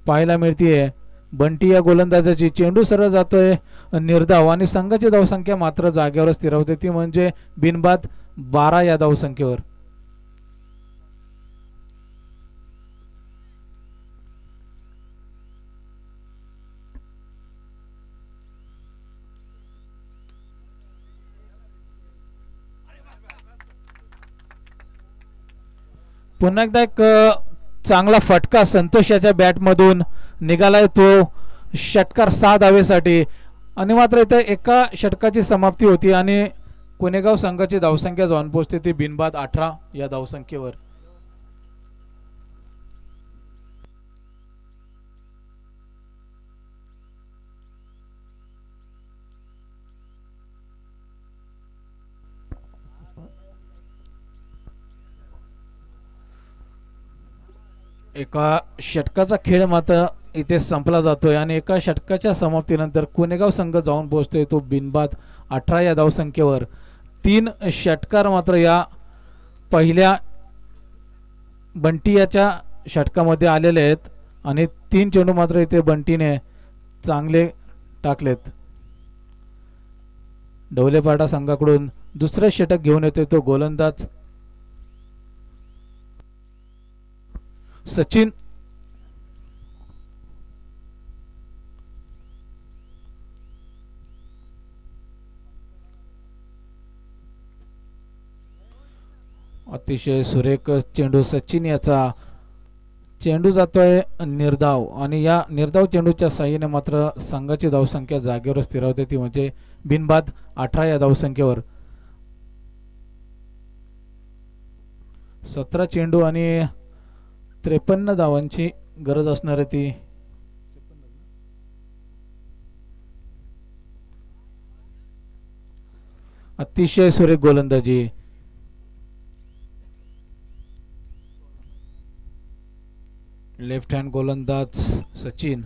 पाहायला मिळतीये बंटी या गोलंदाजाची. चेंडू सरळ जातोय निर्धाव आणि संघाची धावसंख्या मात्र जागेवर स्थिरावते ती म्हणजे बिनबाद 12 या धावसंख्येवर. पुन्हा एकदा एक चांगला फटका संतोषाच्या बॅटमधून निघालाय तो षटकार 6 धावेसाठी आणि मात्र इथे एका षटकाची समाप्ती होती आणि कोनेगाव संघाची धावसंख्या जाऊन पोहोचते ती बिनबाद 18 या धावसंख्येवर. एका षटकाचा खेळ मात्र इथे संपला जातोय आणि एका षटकाच्या समाप्तीनंतर कोनेगाव संघ जाऊन पोहोचतोय तो बिनबाद 18 या धावसंख्येवर. 3 षटकार मात्र या पहिल्या बंटी याच्या षटकामध्ये आलेले आहेत आणि 3 चेंडू मात्र इथे बंटीने चांगले टाकलेत. ढवलेपाडा संघाकडून दुसरं षटक घेऊन येतोय तो गोलंदाज सचिन. अतिशय सुरेख चेंडू सचिन याचा. चेंडू जातोय निर्धाव आणि या निर्धाव चेंडूच्या साह्याने मात्र संघाची धावसंख्या जागेवर स्थिरावते, ती म्हणजे बिनबाद 18 या धावसंख्येवर. 17 चेंडू आणि 53 धावांची गरज असणार आहे ती. अतिशय सुरेख गोलंदाजी. लेफ्ट हँड गोलंदाज सचिन.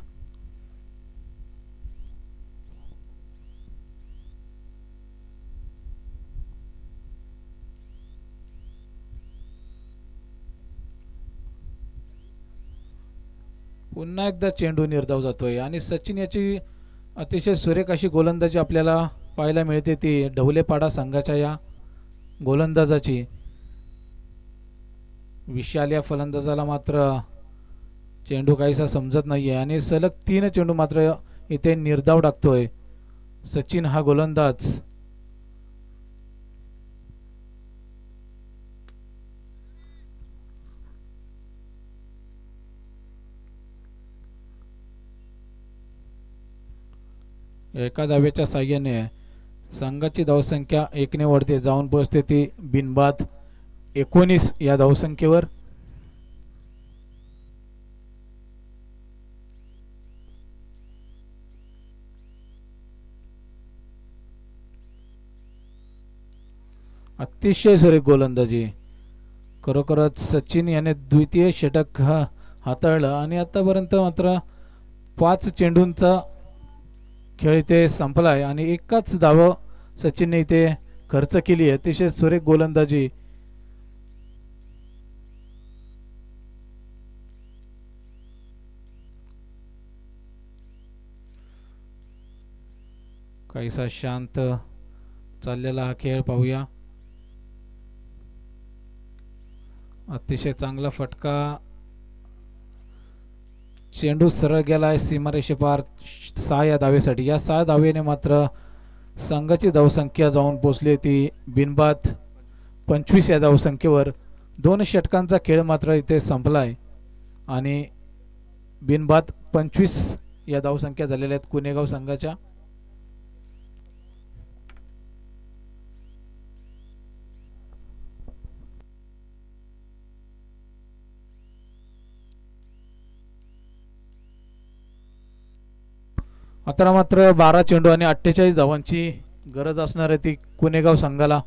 पुन्हा एकदा चेंडू निर्धाव जातोय आणि सचिन याची अतिशय सुरेख अशी गोलंदाजी आपल्याला पाहायला मिळते, ती ढवलेपाडा संघाच्या या गोलंदाजाची. विशाल या फलंदाजाला मात्र चेंडू काहीसा समजत नाहीये आणि सलग 3 चेंडू मात्र इथे निर्धाव टाकतोय सचिन हा गोलंदाज. एका धावेच्या साह्याने संघाची धावसंख्या 1 ने वाढते, जाऊन पोहोचते ती बिनबाद 19 या धावसंख्येवर. अतिशय सुरेख गोलंदाजी. खरोखरच सचिन याने द्वितीय षटक हाताळलं आणि आतापर्यंत मात्र 5 चेंडूंचा खेळ इथे संपलाय आणि एकाच धाव सचिनने इथे खर्च केली. अतिशय सुरेख गोलंदाजी. काहीसा शांत चाललेला हा खेळ पाहूया. अतिशय चांगला फटका. चेंडू सरळ गेलाय सीमारेषेपार 6 या धावेसाठी. या 6 धावेने मात्र संघाची धावसंख्या जाऊन पोचली ती बिनबाद 25 या धावसंख्येवर. 2 षटकांचा खेळ मात्र इथे संपलाय आणि बिनबाद 25 या धावसंख्या झालेल्या आहेत कुणेगाव संघाच्या. आता मात्र 12 चेंडू आणि 48 धावांची गरज असणार आहे ती कुणेगाव संघाला.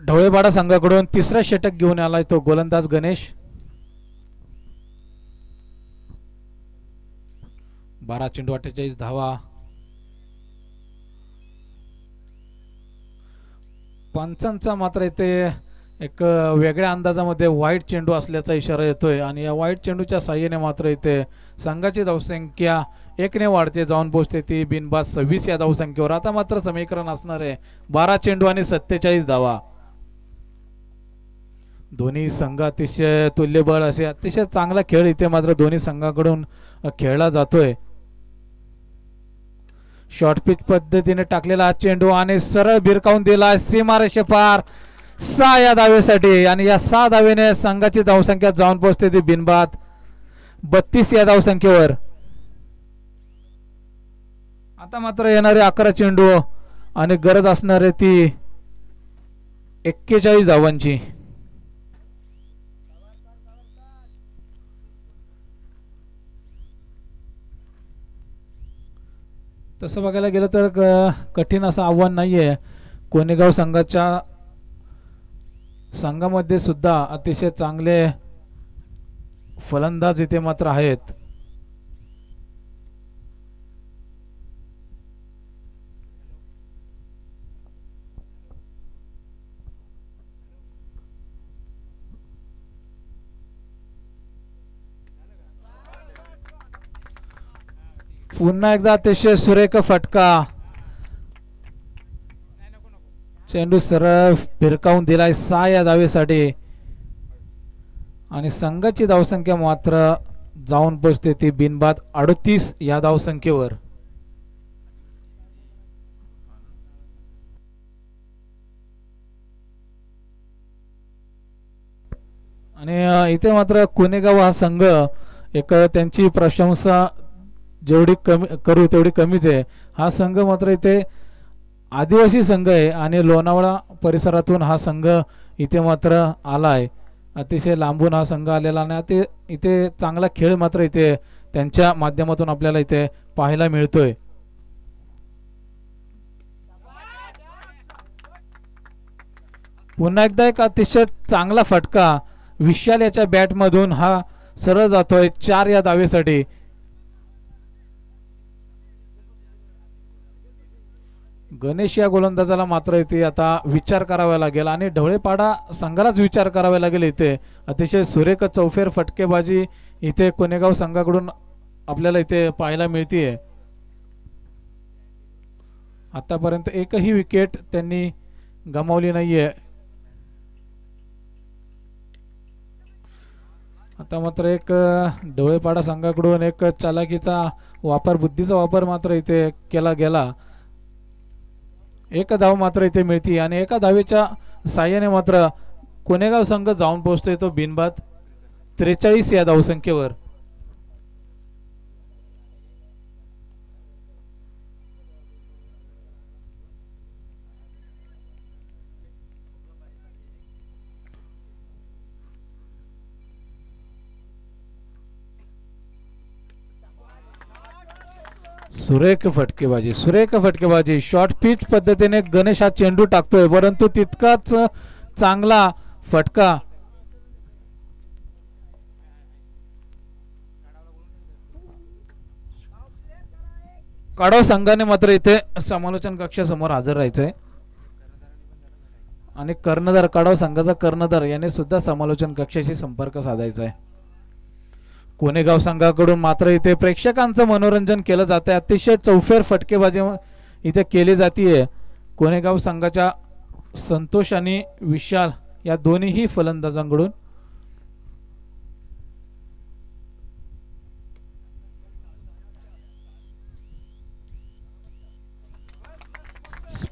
ढवळेपाडा संघाकडून तिसरा षटक घेऊन आलाय तो गोलंदाज गणेश. 12 चेंडू 48 धावा. पंचांचा मात्र इथे एक वेगळ्या अंदाजामध्ये वाईट चेंडू असल्याचा इशारा येतोय आणि या वाईट चेंडूच्या साह्याने मात्र इथे संघाची धावसंख्या 1 ने वाढते, जाऊन पोहोचते ती बिनबाद 26 या धावसंख्येवर. आता मात्र समीकरण असणार आहे 12 चेंडू आणि 47 धावा. दोन्ही संघ अतिशय तुल्यबळ असे अतिशय चांगला खेळ इथे मात्र दोन्ही संघाकडून खेळला जातोय. शॉर्ट पिच पद्धतीने टाकलेला हा चेंडू आणि सरळ भिरकावून दिला सीमारेषे पार. 6 या धावेसाठी आणि या 6 धावेने संघाची धावसंख्या जाऊन पोहोचते ती बिनबाद 32 या धावसंख्येवर. आता मात्र येणारे 11 चेंडू आणि गरज असणारे ती 41 धावांची. तसं बघायला गेलं तर कठीण असं आव्हान नाहीये. कोणेगाव संघामध्ये सुद्धा अतिशय चांगले फलंदाज इथे मात्र आहेत. पुन्हा एकदा अतिशय सुरेख फटका. चेंडू सरळ फिरकावून दिलाय 6 या धावेसाठी आणि संघाची धावसंख्या मात्र जाऊन पोचते ती बिनबाद 38 या धावसंख्येवर. आणि इथे मात्र कोणेगाव हा संघ एक त्यांची प्रशंसा जेवढी कमी करू तेवढी कमीच आहे. हा संघ मात्र इथे आदिवासी संघ आहे आणि लोणावळा परिसरातून हा संघ इथे मात्र आलाय. अतिशय लांबून हा संघ आलेला आणि इथे चांगला खेळ मात्र इथे त्यांच्या माध्यमातून आपल्याला इथे पाहायला मिळतोय. पुन्हा एकदा एक अतिशय चांगला फटका विशाल याच्या बॅट मधून हा सरळ जातोय 4 या धावेसाठी. गणेश या गोलंदाजाला मात्र इथे आता विचार करावा लागेल आणि ढवळेपाडा संघालाच विचार करावा लागेल. इथे अतिशय सुरेख चौफेर फटकेबाजी इथे कोणेगाव संघाकडून आपल्याला इथे पाहायला मिळतीये. आतापर्यंत एकही विकेट त्यांनी गमावली नाहीये. आता मात्र एक ढवळेपाडा संघाकडून एक चालाकीचा वापर बुद्धीचा वापर मात्र इथे केला गेला. एक धाव मात्र इथे मिळते आणि एका धावेच्या साह्याने मात्र कोणेगाव संघ जाऊन पोहोचतोय तो बिनबाद 43 या धावसंख्येवर. सुरेख फटकेबाजी शॉर्ट पिच पद्धतीने गणेश हा चेंडू टाकतोय परंतु तितकाच चांगला फटका काढाव संघाने मात्र इथे समालोचन कक्षासमोर हजर राहायचंय आणि कर्णधार काढाव संघाचा कर्णधार याने सुद्धा समालोचन कक्षाशी संपर्क साधायचा आहे. कोणेगाव संघाकडून मात्र इथे प्रेक्षकांचं मनोरंजन केलं जात आहे. अतिशय चौफेर फटकेबाजी इथे केली जाते. कोणेगाव संघाच्या संतोष आणि विशाल या दोन्ही फलंदाजांकडून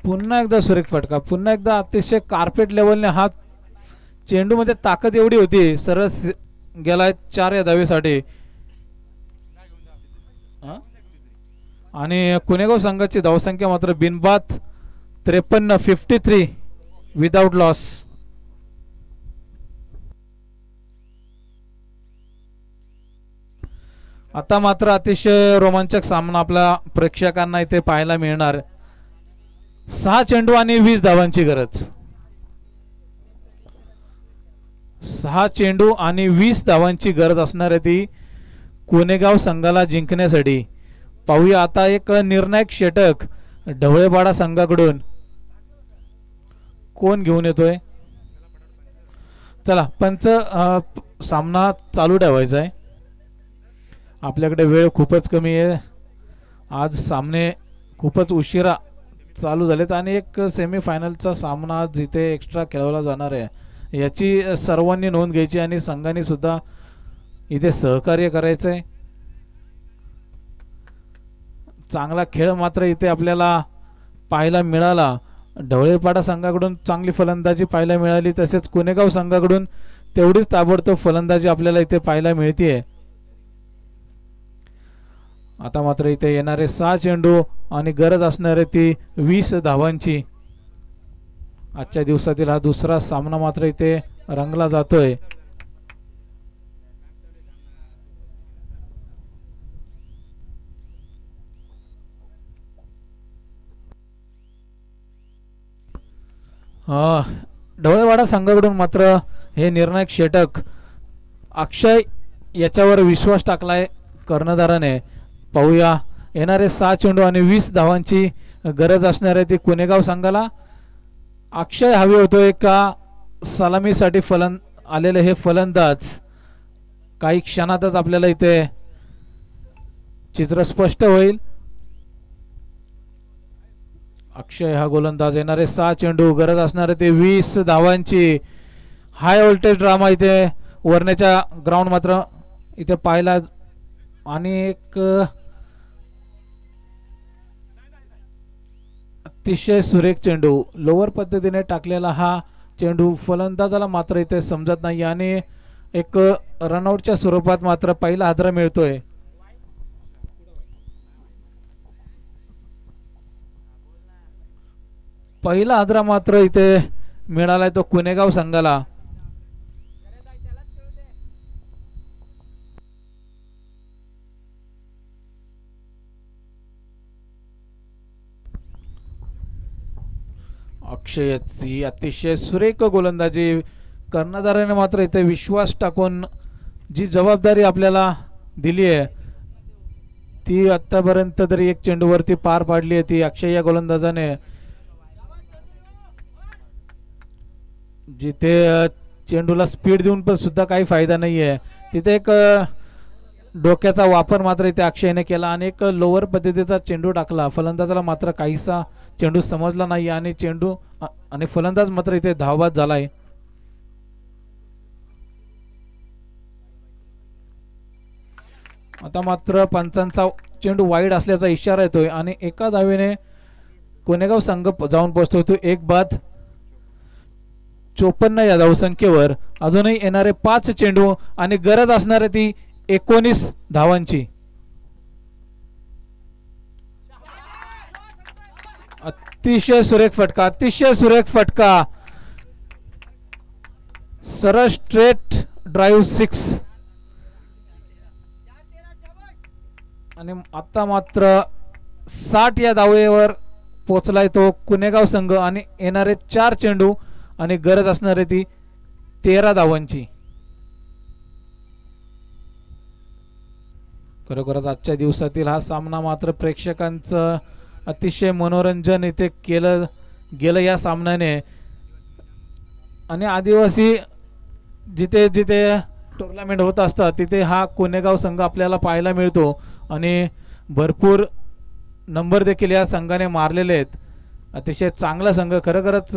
पुन्हा एकदा सुरेख फटका. पुन्हा एकदा अतिशय कार्पेट लेवलने हा चेंडू मध्ये ताकद एवढी होती सरळ गेलाय 4 या धावेसाठी आणि कोणेगाव संघाची धावसंख्या मात्र बिनबाद 53 विदाउट लॉस. आता मात्र अतिशय रोमांचक सामना आपल्या प्रेक्षकांना इथे पाहायला मिळणार. 6 चेंडू आणि 20 धावांची गरज. 6 चेंडू आणि 20 धावांची गरज असणार आहे ती कोणेगाव संघाला जिंकण्यासाठी. पाहूया आता एक निर्णायक षटक ढवळेपाडा संघाकडून कोण घेऊन येतोय. चला पंच सामना चालू ठेवायचा आहे. आपल्याकडे वेळ खूपच कमी आहे. आज सामने खूपच उशिरा चालू झालेत आणि एक सेमीफायनलचा सामना जिथे एक्स्ट्रा खेळवला जाणार आहे याची सर्वांनी नोंद घ्यायची आणि संघाने सुद्धा इथे सहकार्य करायचं आहे. चांगला खेळ मात्र इथे आपल्याला पाहायला मिळाला ढवळेपाडा संघाकडून चांगली फलंदाजी पाहायला मिळाली, तसेच कुणेगाव संघाकडून तेवढीच ताबडतोब फलंदाजी आपल्याला इथे पाहायला मिळते. आता मात्र इथे येणारे 6 चेंडू आणि गरज असणारे ती 20 धावांची. आजच्या दिवसातील हा दुसरा सामना मात्र इथे रंगला जातोय. ढवळेवाडा संघाकडून मात्र हे निर्णायक षटक अक्षय याच्यावर विश्वास टाकलाय कर्णधाराने. पाहूया येणारे 6 चेंडू आणि 20 धावांची गरज असणार आहे ती कुणेगाव संघाला. अक्षय हवे होतोय का सलामीसाठी आलेले हे फलंदाज, काही क्षणातच आपल्याला इथे चित्र स्पष्ट होईल. अक्षय हा गोलंदाज. येणारे 6 चेंडू गरज असणारे ते 20 धावांची. हाय व्होल्टेज ड्रामा इथे वरण्याच्या ग्राउंड मात्र इथे पाहिला आणि एक अतिशय सुरेख चेंडू लोअर पद्धतीने टाकलेला हा चेंडू फलंदाजाला मात्र इथे समजत नाही आणि एक रनआउटच्या स्वरूपात मात्र पहिला हादरा मिळतोय. पहिला हादरा मात्र इथे मिळालाय तो कुणेगाव संघाला. अक्षयची अतिशय सुरेख गोलंदाजी. कर्णधाराने मात्र इथे विश्वास टाकून जी जबाबदारी आपल्याला दिली आहे ती आतापर्यंत तरी एक चेंडूवरती पार पाडली आहे ती अक्षय या गोलंदाजाने. जिथे चेंडूला स्पीड देऊन पण सुद्धा काही फायदा नाहीये तिथे एक डोक्याचा वापर मात्र इथे अक्षयने केला आणि एक लोअर पद्धतीचा चेंडू टाकला. फलंदाजाला मात्र काहीसा चेंडू समजला नाही आणि चेंडू आणि फलंदाज मात्र इथे धावबाद झालाय. आता मात्र पंचांचा चेंडू वाईड असल्याचा इशारा येतोय आणि एका धावेने कुणेगाव संघ जाऊन पोहोचतोय 1/54 या धावसंख्येवर. अजूनही येणारे 5 चेंडू आणि गरज असणारे ती 19 धावांची. अतिशय सुरेख फटका, अतिशय सुरेख फटका. सरळ स्ट्रेट ड्राईव्ह 6 आणि आता मात्र 60 या धावेवर पोचलाय तो कुणेगाव संघ आणि येणारे 4 चेंडू आणि गरज असणारे ती 13 धावांची. खरोखरच आजच्या दिवसातील हा सामना मात्र प्रेक्षकांचं अतिशय मनोरंजन इथे केलं गेलं या सामन्याने. आणि आदिवासी जिथे जिथे टुर्नामेंट होत असतात तिथे हा कुणेगाव संघ आपल्याला पाहायला मिळतो आणि भरपूर नंबर देखील या संघाने मारलेले आहेत. अतिशय चांगला संघ. खरोखरच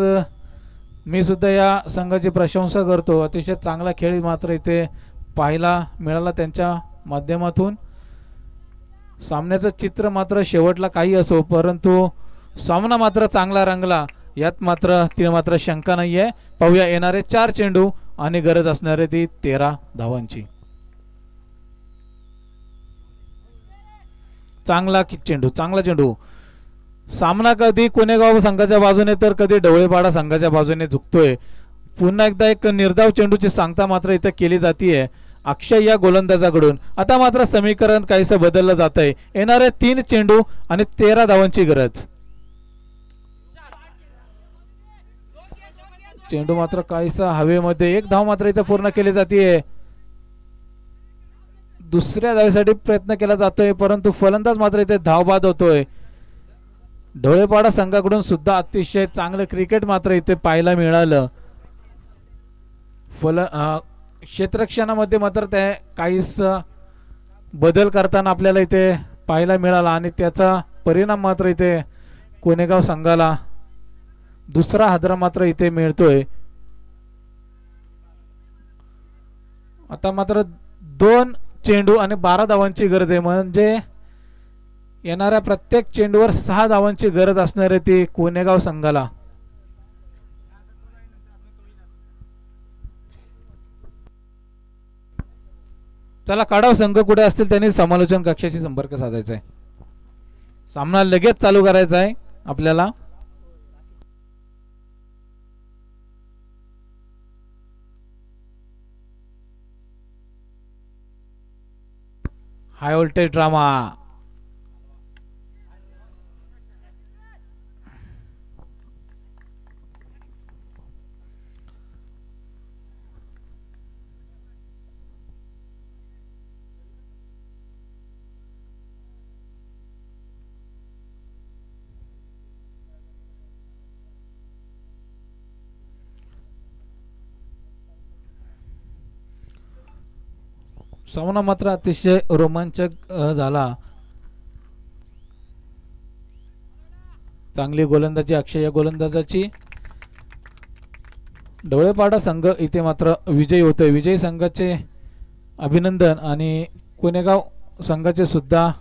मी सुद्धा या संघाची प्रशंसा करतो. अतिशय चांगला खेळ मात्र इथे पाहायला मिळाला त्यांच्या माध्यमातून. सामन्याचं चित्र मात्र शेवटला काही असो परंतु सामना मात्र चांगला रंगला यात मात्र शंका नाहीये. पाहूया येणारे 4 चेंडू आणि गरज असणारे ती 13 धावांची. चांगला चेंडू. सामना कधी कुणेगाव संघाच्या बाजूने तर कधी ढवळेपाडा संघाच्या बाजूने झुकतोय. पुन्हा एकदा एक निर्धाव चेंडूची सांगता मात्र इथे केली जातीये अक्षय या गोलंदाजाकडून. आता मात्र समीकरण काहीसं बदललं जात आहे. येणारे 3 चेंडू आणि 13 धावांची गरज. चेंडू मात्र काहीसा हवेमध्ये. 1 धाव मात्र इथे पूर्ण केली जाते. दुसऱ्या धावेसाठी प्रयत्न केला जातोय परंतु फलंदाज मात्र इथे धावबाद होतोय. ढवळेपाडा संघाकडून सुद्धा अतिशय चांगलं क्रिकेट मात्र इथे पाहायला मिळालं. क्षेत्ररक्षणामध्ये मात्र ते काहीच बदल करताना आपल्याला इथे पाहायला मिळाला आणि त्याचा परिणाम मात्र इथे कुणेगाव संघाला दुसरा हादरा मात्र इथे मिळतोय. आता मात्र 2 चेंडू आणि 12 धावांची गरज आहे. म्हणजे येणाऱ्या प्रत्येक चेंडूवर 6 धावांची गरज असणार आहे ती कुणेगाव संघाला. चला काढाव संघ कुठे असतील त्यांनी समालोचन कक्षाशी संपर्क साधायचा आहे. सामना लगेच चालू करायचा आहे आपल्याला. High voltage drama. सामना मात्र अतिशय रोमांचक झाला. चांगली गोलंदाजी अक्षय या गोलंदाजाची. डोळेपाडा संघ इथे मात्र विजयी होतोय. विजयी संघाचे अभिनंदन आणि कुणेगाव संघाचे सुद्धा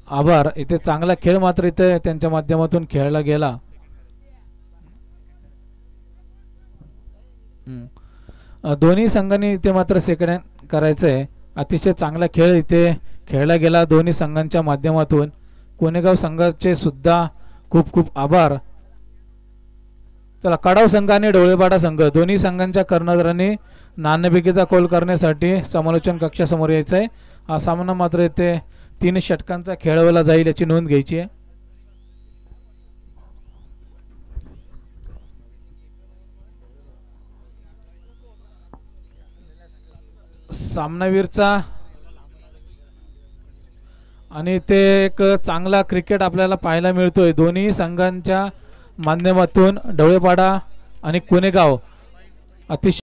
आभार. इथे चांगला खेळ मात्र इथे त्यांच्या माध्यमातून खेळला गेला. दोन्ही संघांनी इथे मात्र सेकंड हँड करायचंय. अतिशय चांगला खेळ इथे खेळला गेला दोन्ही संघांच्या माध्यमातून. कुणेगाव संघाचे सुद्धा खूप खूप आभार. चला काढाव संघ आणि डोळेपाडा संघ दोन्ही संघांच्या कर्णधारांनी नाणेफेकीचा कॉल करण्यासाठी समालोचन कक्षासमोर यायचं आहे. हा सामना मात्र इथे 3 षटकांचा खेळवला जाईल याची नोंद घ्यायची आहे. सामनावीरचा आणि ते एक चांगला क्रिकेट आपल्याला पाहायला मिळतोय दोन्ही संघांच्या माध्यमातून. डोळेपाडा आणि कुणेगाव अतिशय